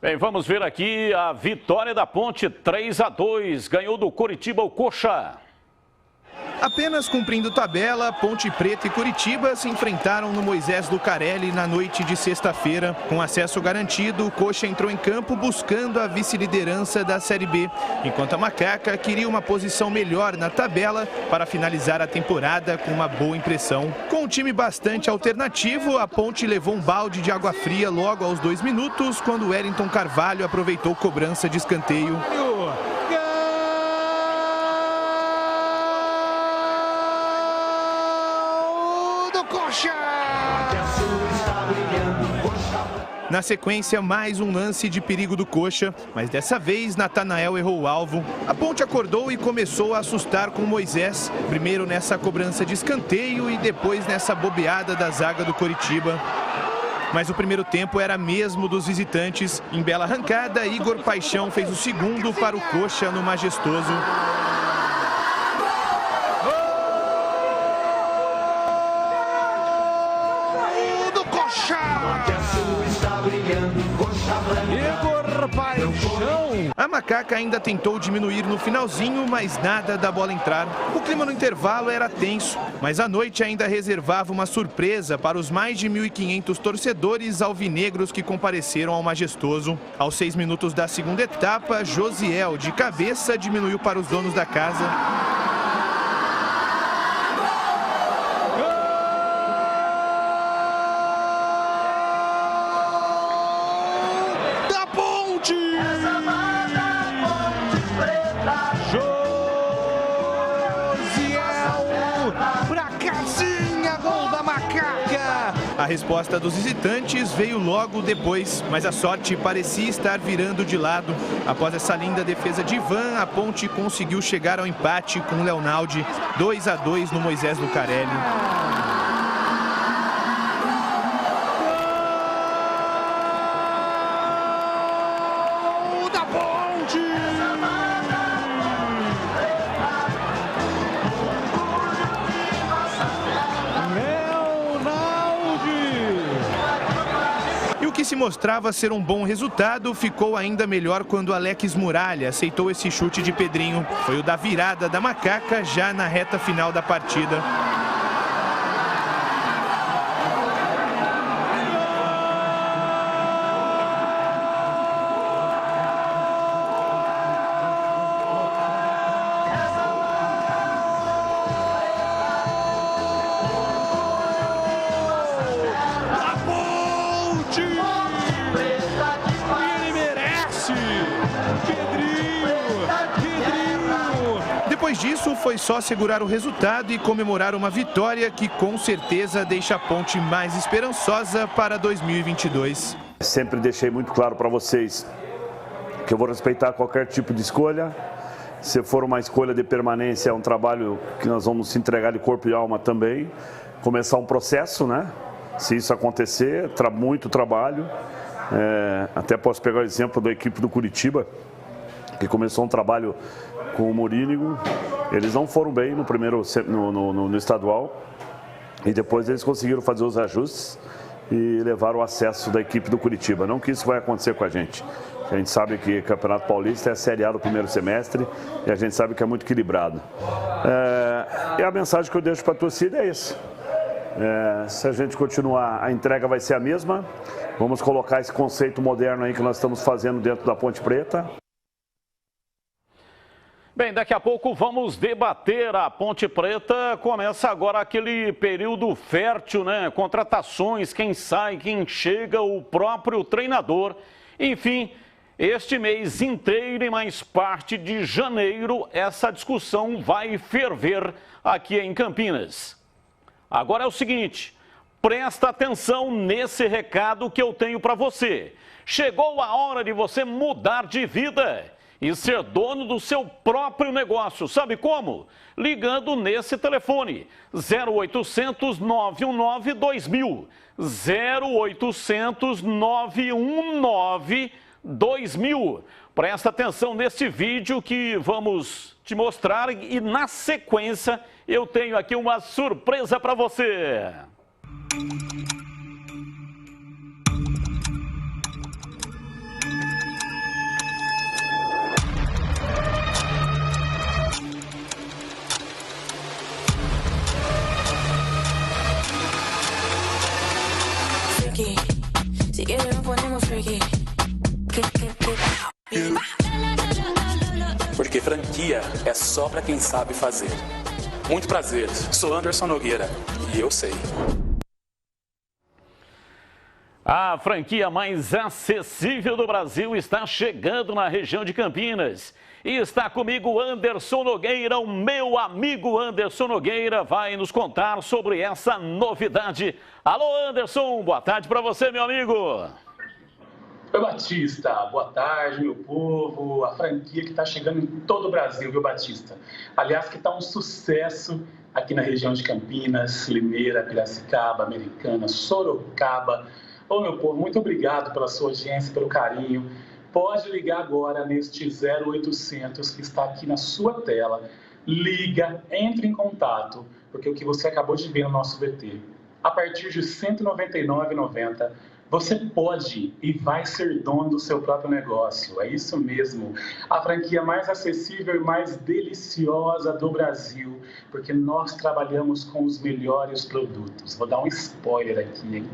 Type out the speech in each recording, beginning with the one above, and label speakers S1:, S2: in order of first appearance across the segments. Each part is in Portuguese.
S1: Bem, vamos ver aqui a vitória da Ponte 3-2. Ganhou do Coritiba o Coxa.
S2: Apenas cumprindo tabela, Ponte Preta e Coritiba se enfrentaram no Moisés Lucarelli na noite de sexta-feira. Com acesso garantido, o Coxa entrou em campo buscando a vice-liderança da Série B, enquanto a Macaca queria uma posição melhor na tabela para finalizar a temporada com uma boa impressão. Com um time bastante alternativo, a Ponte levou um balde de água fria logo aos 2 minutos, quando Wellington Carvalho aproveitou cobrança de escanteio. Na sequência, mais um lance de perigo do Coxa, mas dessa vez Natanael errou o alvo. A Ponte acordou e começou a assustar com Moisés, primeiro nessa cobrança de escanteio e depois nessa bobeada da zaga do Coritiba. Mas o primeiro tempo era mesmo dos visitantes. Em bela arrancada, Igor Paixão fez o segundo para o Coxa no Majestoso. Igor Paixão. A Macaca ainda tentou diminuir no finalzinho, mas nada da bola entrar. O clima no intervalo era tenso, mas a noite ainda reservava uma surpresa para os mais de 1.500 torcedores alvinegros que compareceram ao Majestoso. Aos 6 minutos da segunda etapa, Josiel, de cabeça, diminuiu para os donos da casa. A resposta dos visitantes veio logo depois, mas a sorte parecia estar virando de lado. Após essa linda defesa de Ivan, a Ponte conseguiu chegar ao empate com o Leonaldi, 2-2 no Moisés Lucarelli. O que se mostrava ser um bom resultado ficou ainda melhor quando Alex Muralha aceitou esse chute de Pedrinho. Foi o da virada da Macaca já na reta final da partida. Depois disso, foi só segurar o resultado e comemorar uma vitória que com certeza deixa a Ponte mais esperançosa para 2022.
S3: Sempre deixei muito claro para vocês que eu vou respeitar qualquer tipo de escolha. Se for uma escolha de permanência, é um trabalho que nós vamos se entregar de corpo e alma também. Começar um processo, né? Se isso acontecer, muito trabalho. Até posso pegar o exemplo da equipe do Coritiba, que começou um trabalho com o Morínigo. Eles não foram bem no primeiro no estadual e depois eles conseguiram fazer os ajustes e levar o acesso da equipe do Coritiba. Não que isso vai acontecer com a gente. A gente sabe que o Campeonato Paulista é a Série A do primeiro semestre e a gente sabe que é muito equilibrado. E a mensagem que eu deixo para a torcida é essa. Se a gente continuar, a entrega vai ser a mesma. Vamos colocar esse conceito moderno aí que nós estamos fazendo dentro da Ponte Preta.
S1: Bem, daqui a pouco vamos debater. A Ponte Preta começa agora aquele período fértil, né? Contratações, quem sai, quem chega, o próprio treinador. Enfim, este mês inteiro e mais parte de janeiro, essa discussão vai ferver aqui em Campinas. Agora é o seguinte, presta atenção nesse recado que eu tenho para você. Chegou a hora de você mudar de vida e ser dono do seu próprio negócio. Sabe como? Ligando nesse telefone, 0800 919 2000, 0800 919 2000. Presta atenção nesse vídeo que vamos te mostrar e na sequência eu tenho aqui uma surpresa para você.
S4: Porque franquia é só pra quem sabe fazer. Muito prazer, sou Anderson Nogueira e eu sei.
S1: A franquia mais acessível do Brasil está chegando na região de Campinas. E está comigo Anderson Nogueira, o meu amigo Anderson Nogueira vai nos contar sobre essa novidade. Alô Anderson, boa tarde para você, meu amigo.
S5: Oi Batista, boa tarde meu povo, a franquia que está chegando em todo o Brasil, viu Batista? Aliás, que está um sucesso aqui na região de Campinas, Limeira, Piracicaba, Americana, Sorocaba. Ô meu povo, muito obrigado pela sua audiência, pelo carinho. Pode ligar agora neste 0800 que está aqui na sua tela. Liga, entre em contato, porque o que você acabou de ver no nosso VT, a partir de R$ 199,90, você pode e vai ser dono do seu próprio negócio. É isso mesmo. A franquia mais acessível e mais deliciosa do Brasil, porque nós trabalhamos com os melhores produtos. Vou dar um spoiler aqui, hein?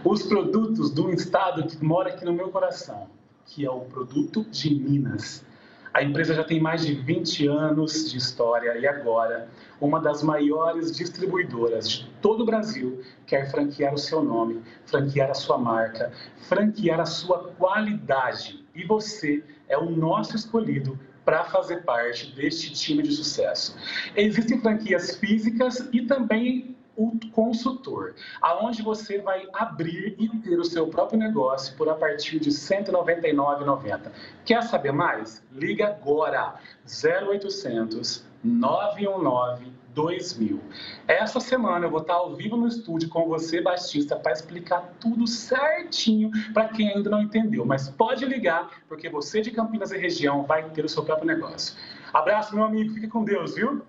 S5: Os produtos de um estado que mora aqui no meu coração, que é o produto de Minas. A empresa já tem mais de 20 anos de história e agora uma das maiores distribuidoras de todo o Brasil quer franquear o seu nome, franquear a sua marca, franquear a sua qualidade. E você é o nosso escolhido para fazer parte deste time de sucesso. Existem franquias físicas e também o consultor, aonde você vai abrir e ter o seu próprio negócio por a partir de R$ 199,90. Quer saber mais? Liga agora, 0800 919 2000. Essa semana eu vou estar ao vivo no estúdio com você, Batista, para explicar tudo certinho para quem ainda não entendeu. Mas pode ligar, porque você de Campinas e região vai ter o seu próprio negócio. Abraço, meu amigo. Fique com Deus, viu?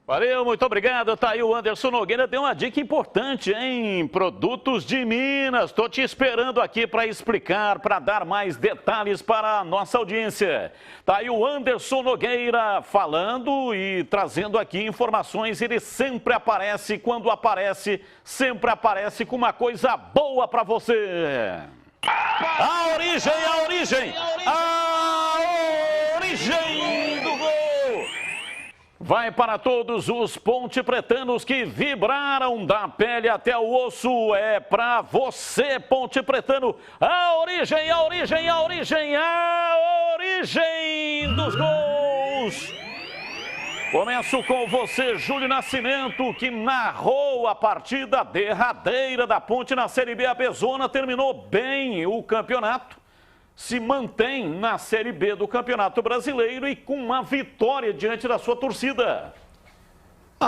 S1: Valeu, muito obrigado. Tá aí o Anderson Nogueira, deu uma dica importante, hein? Produtos de Minas. Estou te esperando aqui para explicar, para dar mais detalhes para a nossa audiência. Tá aí o Anderson Nogueira falando e trazendo aqui informações. Ele sempre aparece, quando aparece, sempre aparece com uma coisa boa para você. A origem do gol! Vai para todos os pontepretanos que vibraram da pele até o osso. É para você, pontepretano. A origem dos gols. Começo com você, Júlio Nascimento, que narrou a partida derradeira da Ponte na Série B. A Bezona terminou bem o campeonato. Se mantém na Série B do Campeonato Brasileiro e com uma vitória diante da sua torcida.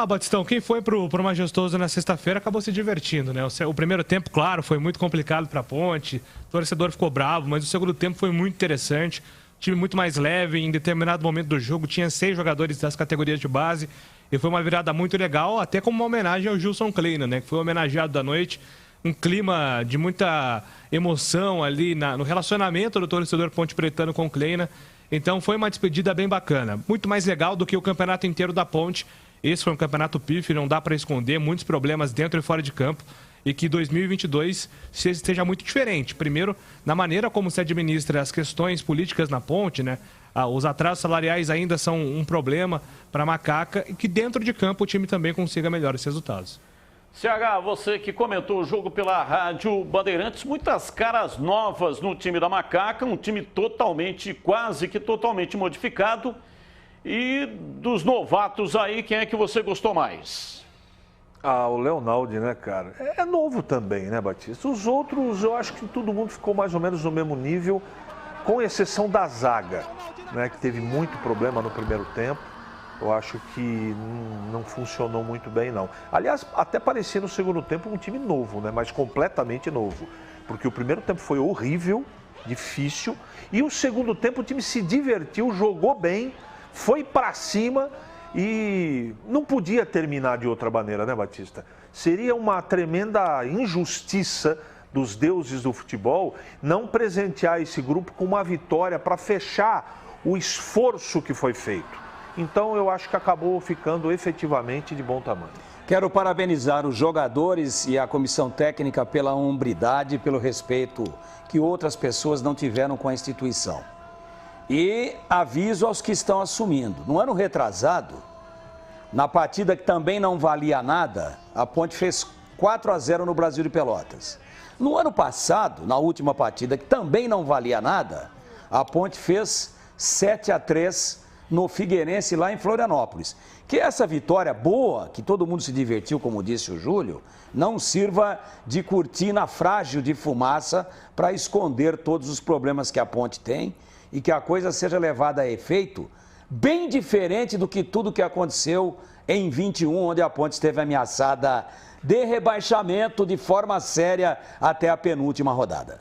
S6: Batistão, quem foi pro Majestoso na sexta-feira acabou se divertindo, né? O primeiro tempo, claro, foi muito complicado para a Ponte, o torcedor ficou bravo, mas o segundo tempo foi muito interessante. Time muito mais leve, em determinado momento do jogo tinha 6 jogadores das categorias de base e foi uma virada muito legal, até como uma homenagem ao Gilson Kleina, né? Que foi homenageado da noite. Um clima de muita emoção ali no relacionamento do torcedor pontepretano com o Kleina. Então foi uma despedida bem bacana. Muito mais legal do que o campeonato inteiro da Ponte. Esse foi um campeonato pífio, não dá para esconder, muitos problemas dentro e fora de campo. E que 2022 seja muito diferente. Primeiro, na maneira como se administra as questões políticas na Ponte, né? Os atrasos salariais ainda são um problema para a Macaca e que dentro de campo o time também consiga melhores resultados.
S1: CH, você que comentou o jogo pela Rádio Bandeirantes, muitas caras novas no time da Macaca, um time quase que totalmente modificado. E dos novatos aí, quem é que você gostou mais?
S7: O Leonaldi, né, cara? É novo também, né, Batista? Os outros, eu acho que todo mundo ficou mais ou menos no mesmo nível, com exceção da zaga, né, que teve muito problema no primeiro tempo. Eu acho que não funcionou muito bem, não. Aliás, até parecia no segundo tempo um time novo, né? Mas completamente novo. Porque o primeiro tempo foi horrível, difícil. E o segundo tempo o time se divertiu, jogou bem, foi pra cima e não podia terminar de outra maneira, né, Batista? Seria uma tremenda injustiça dos deuses do futebol não presentear esse grupo com uma vitória para fechar o esforço que foi feito. Então, eu acho que acabou ficando efetivamente de bom tamanho.
S8: Quero parabenizar os jogadores e a comissão técnica pela hombridade e pelo respeito que outras pessoas não tiveram com a instituição. E aviso aos que estão assumindo. No ano retrasado, na partida que também não valia nada, a Ponte fez 4-0 no Brasil de Pelotas. No ano passado, na última partida que também não valia nada, a Ponte fez 7-3 no Figueirense lá em Florianópolis. Que essa vitória boa, que todo mundo se divertiu, como disse o Júlio, não sirva de cortina frágil de fumaça para esconder todos os problemas que a Ponte tem e que a coisa seja levada a efeito bem diferente do que tudo que aconteceu em 21, onde a Ponte esteve ameaçada de rebaixamento de forma séria até a penúltima rodada.